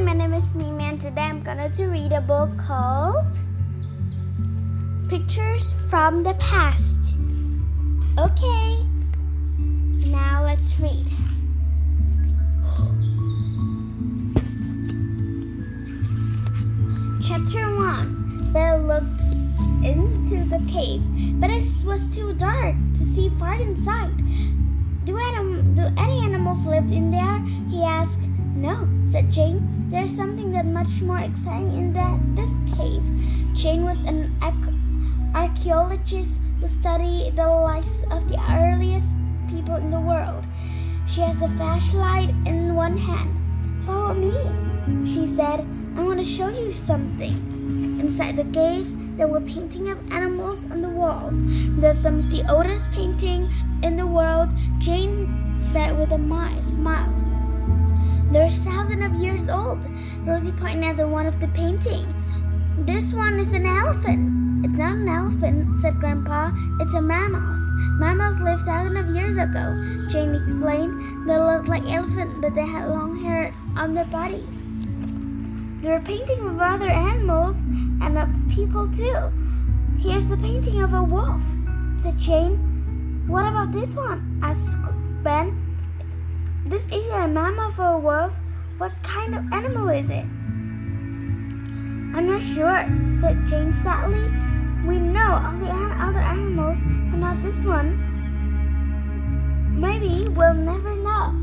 my name is Mimi and today I'm going to read a book called Pictures from the Past. Okay, now let's read. Chapter 1. Belle looked into the cave, but it was too dark to see far inside. Do any animals live in there? He asked. No, said Jane. There's something that much more exciting in this cave. Jane was an archaeologist who studied the lives of the earliest people in the world. She has a flashlight in one hand. Follow me, she said. I want to show you something. Inside the cave, there were paintings of animals on the walls. They're some of the oldest paintings in the world, Jane said with a smile. They're thousands of years old. Rosie pointed at one of the paintings. This one is an elephant. It's not an elephant, said Grandpa. It's a mammoth. Mammoths lived thousands of years ago, Jane explained. They looked like elephants, but they had long hair on their bodies. They were painting of other animals and of people too. Here's the painting of a wolf, said Jane. What about this one? Asked Ben. This isn't a mammoth or a wolf. What kind of animal is it? I'm not sure, said Jane sadly. We know all the other animals, but not this one. Maybe we'll never know.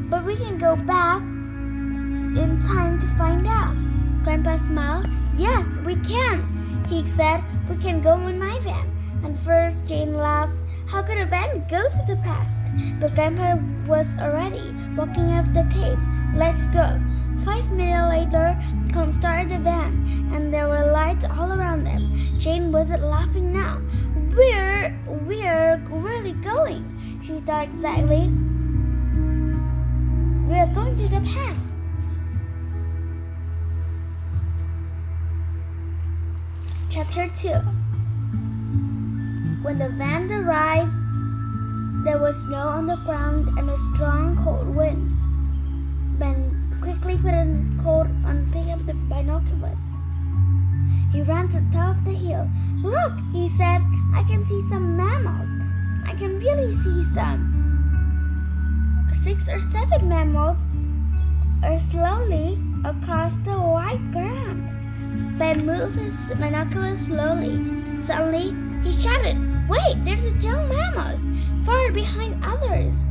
But we can go back in time to find out. Grandpa smiled. Yes, we can, he said. We can go in my van. And first Jane laughed. How could a van go to the past? But Grandpa was already walking out of the cave. Let's go. 5 minutes later, Clem started the van, and there were lights all around them. Jane wasn't laughing now. We're really going, she thought excitedly. We're going to the past. Chapter 2. When the van arrived, there was snow on the ground and a strong cold wind. Ben quickly put on his coat and picked up the binoculars. He ran to the top of the hill. Look, he said, I can see some mammoths. I can really see some. 6 or 7 mammoths are slowly across the white ground. Ben moved his binoculars slowly. Suddenly, he shouted, Wait, there's a young mammoth, far behind others.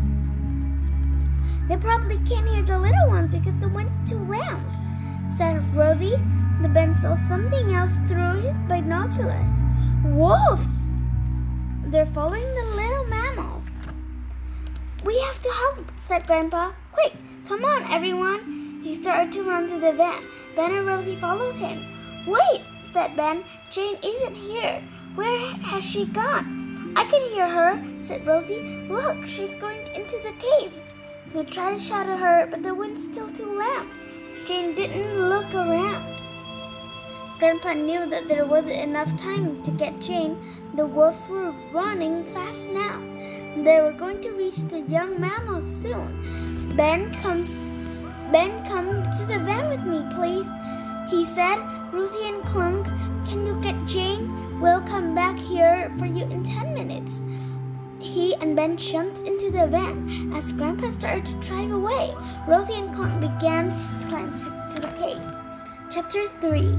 They probably can't hear the little ones because the wind's too loud, said Rosie. The Ben saw something else through his binoculars. Wolves! They're following the little mammoth. We have to help, said Grandpa. Quick, come on, everyone. He started to run to the van. Ben and Rosie followed him. Wait, said Ben. Jane isn't here. Where has she gone? I can hear her, said Rosie. Look, she's going into the cave. They tried to shout at her, but the wind's still too loud. Jane didn't look around. Grandpa knew that there wasn't enough time to get Jane. The wolves were running fast now. They were going to reach the young mammoth soon. Ben, come to the van with me, please, he said. Rosie and Clunk, can you get Jane? We'll come back here for you in 10 minutes. He and Ben jumped into the van. As Grandpa started to drive away, Rosie and Clunk began to climb to the cave. Chapter 3.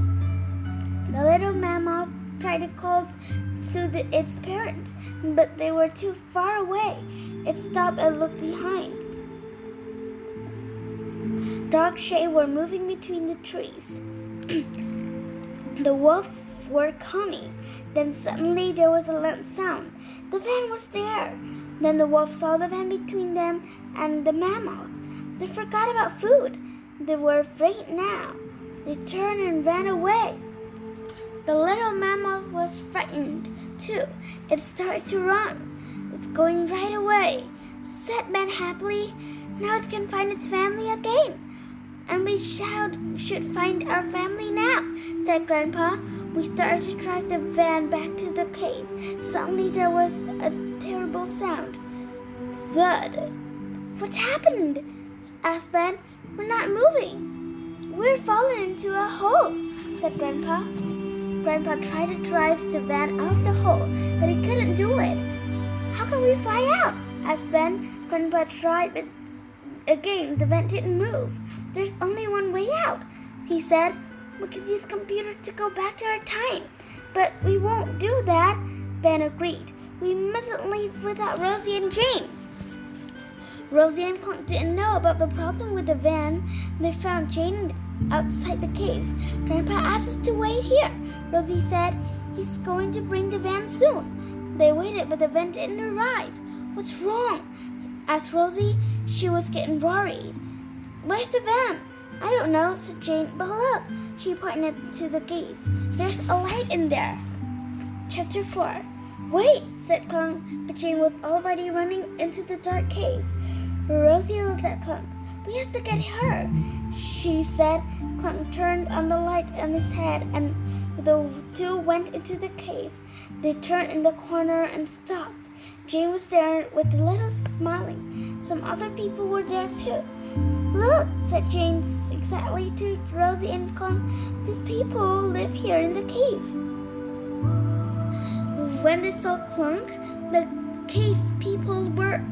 The little mammoth tried to call to its parents, but they were too far away. It stopped and looked behind. Dark shades were moving between the trees. The wolves were coming. Then suddenly there was a loud sound. The van was there. Then the wolf saw the van between them and the mammoth. They forgot about food. They were afraid now. They turned and ran away. The little mammoth was frightened too. It started to run. It's going right away, said Ben happily. Now it can find its family again. And we should find our family now, said Grandpa. We started to drive the van back to the cave. Suddenly there was a terrible sound. Thud. What happened? asked Ben. "We're not moving. We're falling into a hole," said Grandpa. Grandpa tried to drive the van out of the hole, but he couldn't do it. "How can we fly out?" asked Ben. Grandpa tried, but again the van didn't move. "There's only one way out," he said. "We could use computer to go back to our time, but we won't do that," Ben agreed. "We mustn't leave without Rosie and Jane." Rosie and Clunk didn't know about the problem with the van. They found Jane outside the cave. Grandpa asked us to wait here. Rosie said he's going to bring the van soon. They waited, but the van didn't arrive. "What's wrong?" asked Rosie. She was getting worried. "Where's the van?" "I don't know," said Jane. "But look," she pointed to the cave. "There's a light in there." Chapter 4. "Wait," said Clunk, but Jane was already running into the dark cave. Rosie looked at Clunk. "We have to get her," she said. Clunk turned on the light on his head, and the two went into the cave. They turned in the corner and stopped. Jane was there with a little smiling. Some other people were there too. "Look," said Jane excitedly to Rosie and Clunk. "These people live here in the cave." When they saw Clunk, the cave people were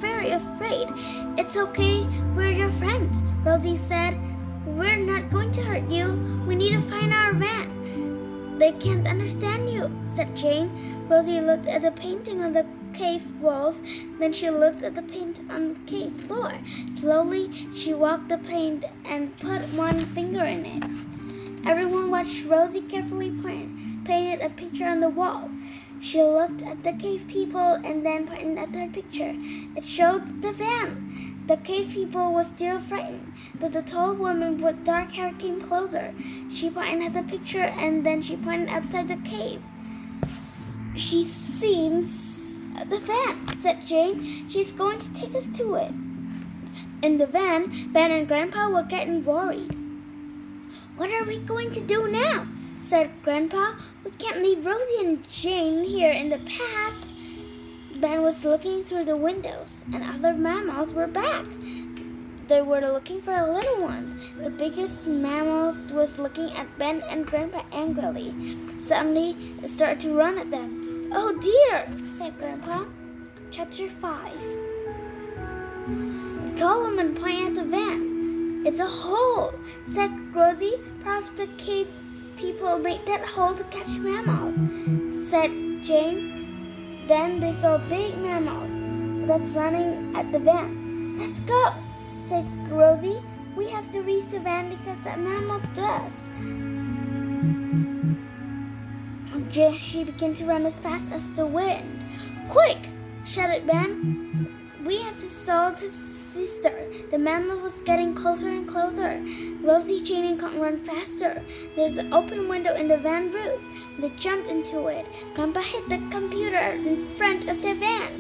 very afraid. "It's okay, we're your friends," Rosie said. "We're not going to hurt you. We need to find our van." "They can't understand you," said Jane. Rosie looked at the painting on the cave walls. Then she looked at the paint on the cave floor. Slowly, she walked the paint and put one finger in it. Everyone watched Rosie carefully painted a picture on the wall. She looked at the cave people and then pointed at their picture. It showed the van. The cave people were still frightened, but the tall woman with dark hair came closer. She pointed at the picture and then she pointed outside the cave. "She's seen the van," said Jane. "She's going to take us to it." In the van, Ben and Grandpa were getting worried. "What are we going to do now?" said Grandpa. "We can't leave Rosie and Jane here in the past." Ben was looking through the windows, and other mammals were back. They were looking for a little one. The biggest mammal was looking at Ben and Grandpa angrily. Suddenly, it started to run at them. "Oh dear," said Grandpa. Chapter 5. The tall woman pointed at the van. "It's a hole," said Rosie. "Perhaps the cave people made that hole to catch mammals," said Jane. Then they saw a big mammal that's running at the van. "Let's go," said Rosie. "We have to reach the van because that mammal does." She began to run as fast as the wind. "Quick!" shouted Ben. "We have to solve this sister." The mammal was getting closer and closer. Rosie, Jane, and Cotton ran faster. There's an open window in the van roof. They jumped into it. Grandpa hit the computer in front of the van.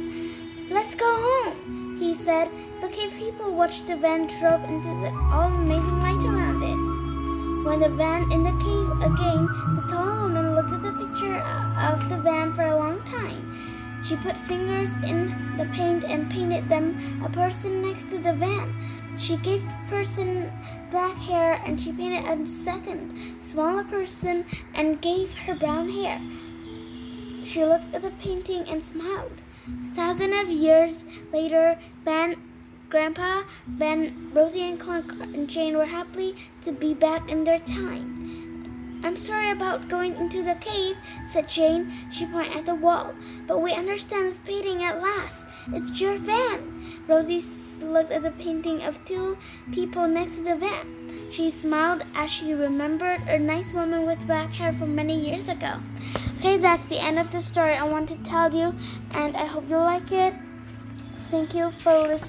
"Let's go home," he said. The cave people watched the van drove into the all-amazing light around it. When the van in the cave again, the tall woman looked at the picture of the van for a long time. She put fingers in the paint and painted them a person next to the van. She gave the person black hair and she painted a second, smaller person and gave her brown hair. She looked at the painting and smiled. Thousands of years later, Grandpa, Ben, Rosie, and Clunk and Jane were happy to be back in their time. "I'm sorry about going into the cave," said Jane. She pointed at the wall. "But we understand this painting at last. It's your van." Rosie looked at the painting of two people next to the van. She smiled as she remembered a nice woman with black hair from many years ago. Okay, that's the end of the story I want to tell you, and I hope you like it. Thank you for listening.